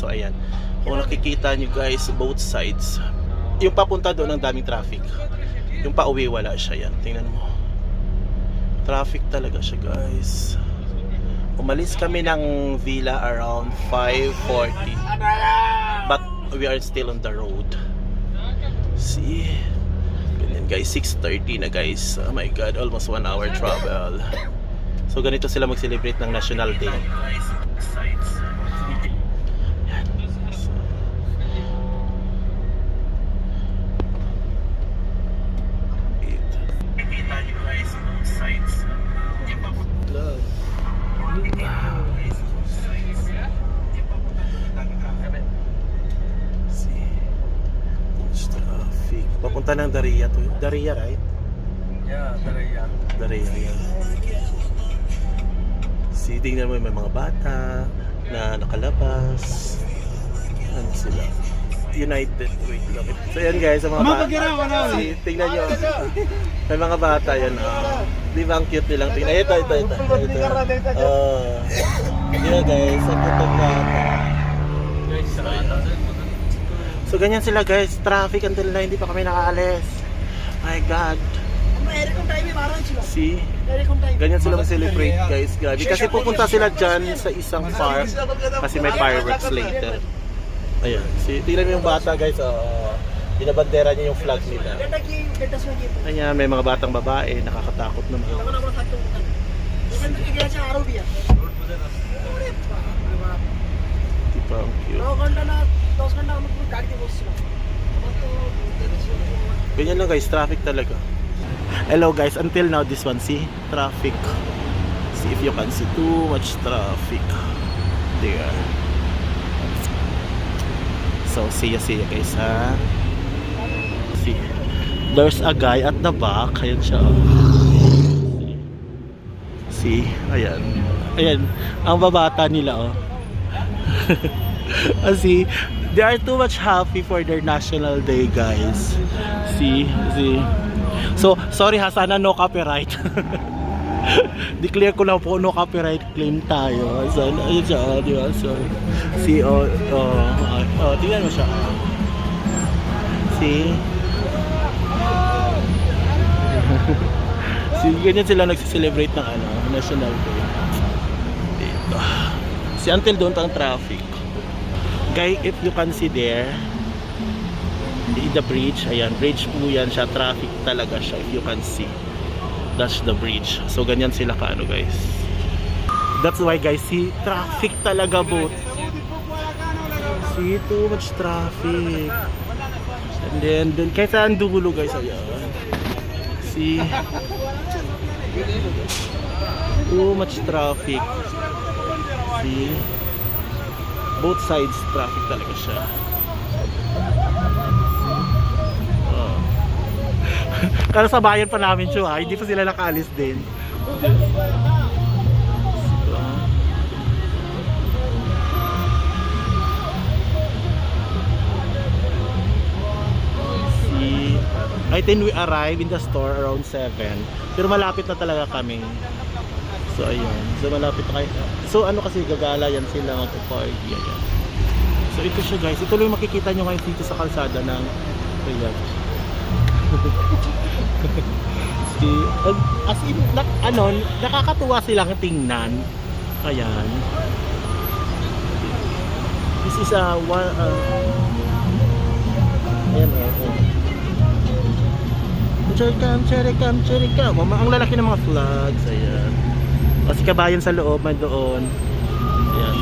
So ayan, kung nakikita nyo guys, both sides, yung papunta doon ang daming traffic, yung pauwi wala siya. Yan, tingnan mo, traffic talaga siya guys. Umalis kami ng villa around 5:40, but we are still on the road. See, ganyan guys, 6:30 na guys. Oh my god, almost 1 hour travel. So ganito sila mag-celebrate ng National Day. Yan. So, kita nyo guys, both sides. Love. See, traffic. Papunta ng Daria to. Daria, right? Yeah, Daria. Daria, yan. See, tingnan mo, may mga bata na nakalabas. Ano sila? United. Wait lang. So yan guys, sa mga bata. See, tingnan nyo. May mga bata yan. Di ba ang cute nilang tingnan? Ito. Yan guys, ang cute ng bata. So ganyan sila guys, traffic until na hindi pa kami nakaalis. My god. See? Ganyan sila mag-celebrate guys, grabe. Kasi pupunta sila dyan sa isang park kasi may fireworks later. Ayan, see, tingnan mo yung bata guys, binabandera niya yung flag nila. Ayan, may mga batang babae, nakakatakot naman. Diba, ang cute. Ganyan lang guys, traffic talaga. Hello guys, until now this one, see, traffic. See if you can see, too much traffic there. So see ya guys, ha. See, there's a guy at the back. Ayan siya. See, ayan. Ayan, ang babata nila, oh. See, they are too much happy for their National Day guys. See. So, sorry ha, sana no copyright. Declare ko na po, no copyright claim tayo. So, ayun siya, di ba? So, see, tingnan mo siya. See? See, ganyan sila nagsiselebrate ng National Day. Dito. See, until doon ang traffic. Guys, if you can see there, the bridge, ayan, bridge po yan siya, traffic talaga siya if you can see. That's the bridge. So ganyan sila kaano guys. That's why guys, see, traffic talaga both. See, too much traffic. And then kahit saan dulo guys, ayan. See, too much traffic. See, both sides traffic talaga siya. Kaya sa bayan pa namin siya, hindi pa sila nakaalis din. See, I think we arrive in the store around 7. Pero malapit na talaga kami. So ayun, so malapit na kayo. So ano kasi gagala yan sila magpo-party. Ayan. So ito siya guys, ito lang makikita nyo ngayon dito sa kalsada ng Riyadh. See, as in, nakakatuwa silang tingnan. Ayan. This is a ayan, cherry cam. Ang lalaki ng mga flags. Ayan. Kasi kabayan sa loob, man doon. Ayan.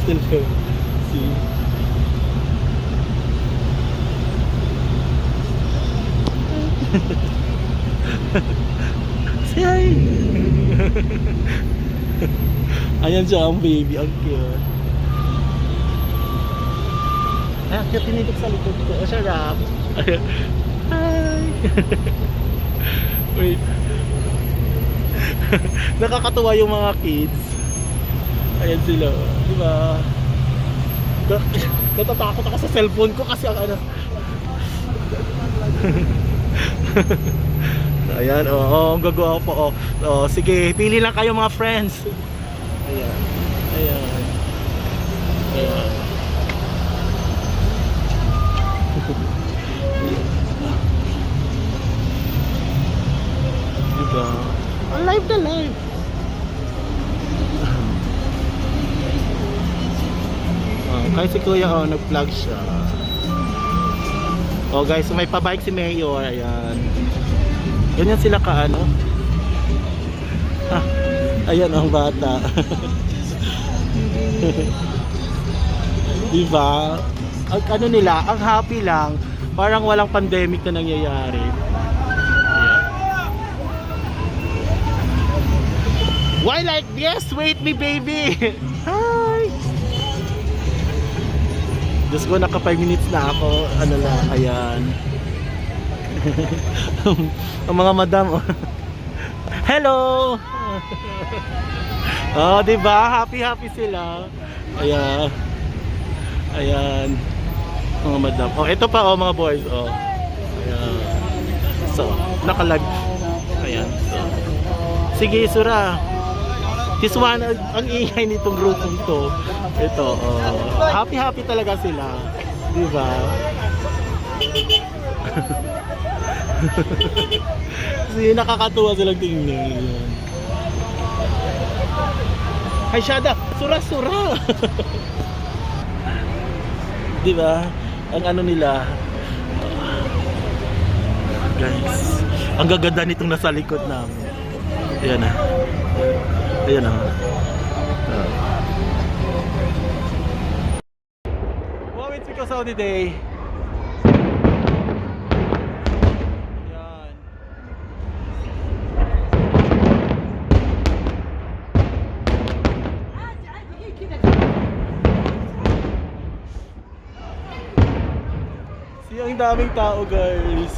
Still there. See. Say hi. Ayan siya ang baby, ang cute. Ay, ang cute tinigit sa likod ko. O, sarap. Hi. Wait. Nakakatuwa yung mga kids. Ayan sila, di ba? Natatakot ako sa cellphone ko kasi ang ano. Ayan, ang gagawa po. Sige, pili lang kayo mga friends. Ayan. Ayan. Ayan. Diba? Alive na live. Kahit si Kuya nag-vlog siya. Guys, so may pa-bike si Mayor. Ayan. Ganyan sila ka ayan ang bata. Diba? Ang nila, ang happy lang. Parang walang pandemic na nangyayari. Ayan. Why like this? Wait me, baby! Hi! Diyos ko, naka 5 minutes na ako. Ano lang, ayan. Ang mga madam, hello! Diba? Happy sila. Ayan. Ayan. Mga madam. Ito pa, mga boys. Ayan. So, naka-live. Ayan. So, sige, Sura. Tiswana, ang ingay nitong grupong to. Ito, happy talaga sila. Diba? Kasi nakakatuwa silang tingnan. Hi, Shada! Sura! Diba? Ang nila. Guys, ang gaganda nitong nasa likod namin. Ayan na. Ayan na. Wow, it's because of the day. Ayan. See, ang daming tao, guys.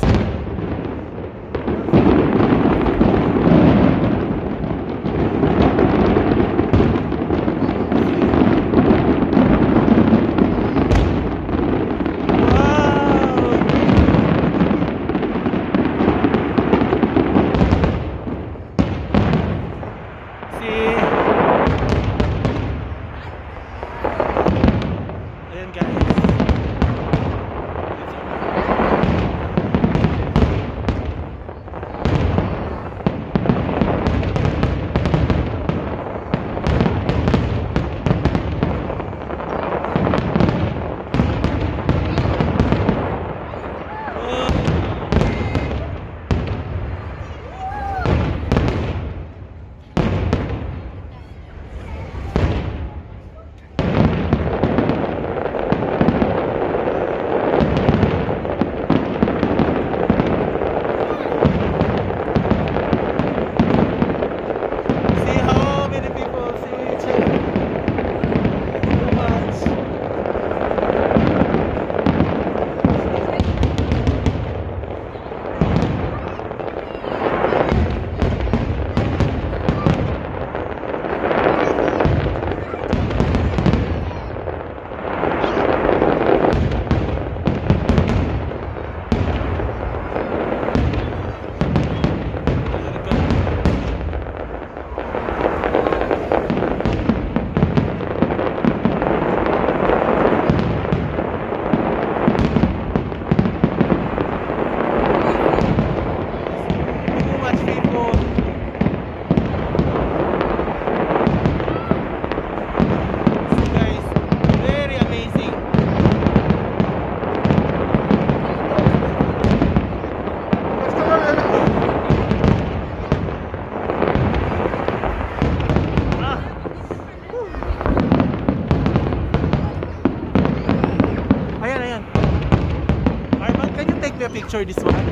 Picture this one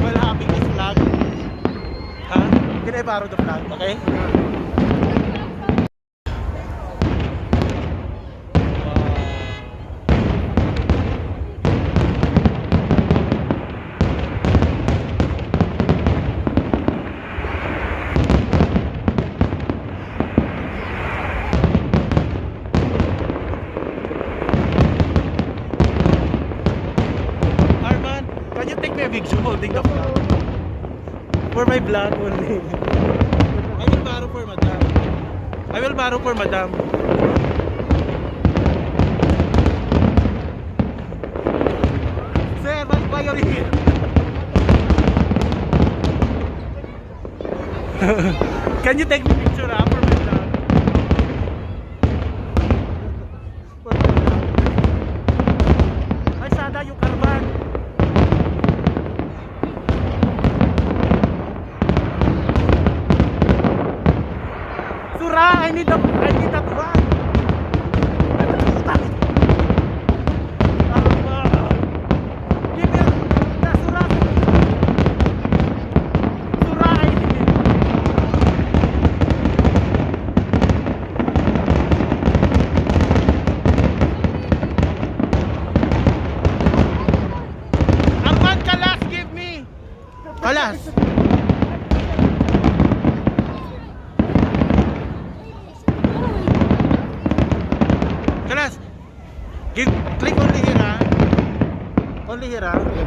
while having this flag. Can I borrow the flag? Okay. Picture holding the flag for my vlog only. I will borrow for madam. I will borrow for madam. Sir, why are you here? Can you take me picture for madam? For madam. Ay, sada yung karban. Sura, I need that one. Give me the Sura. Sura, I need it. Arman, kalas, give me. Kalas. Kalas. Click only here, ha? Only here, ha? Only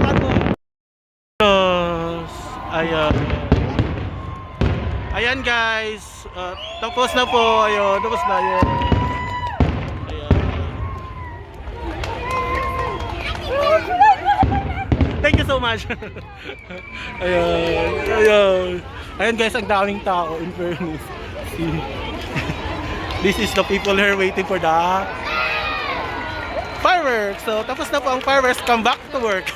one more. Ayan. Ayan guys. Tapos na po. Ayun. Tapos na yun. Thank you so much. Ayun. Ayun. Ayun guys, ang daming tao in fairness. See? This is the people here waiting for the fireworks. So tapos na po ang fireworks. Come back to work.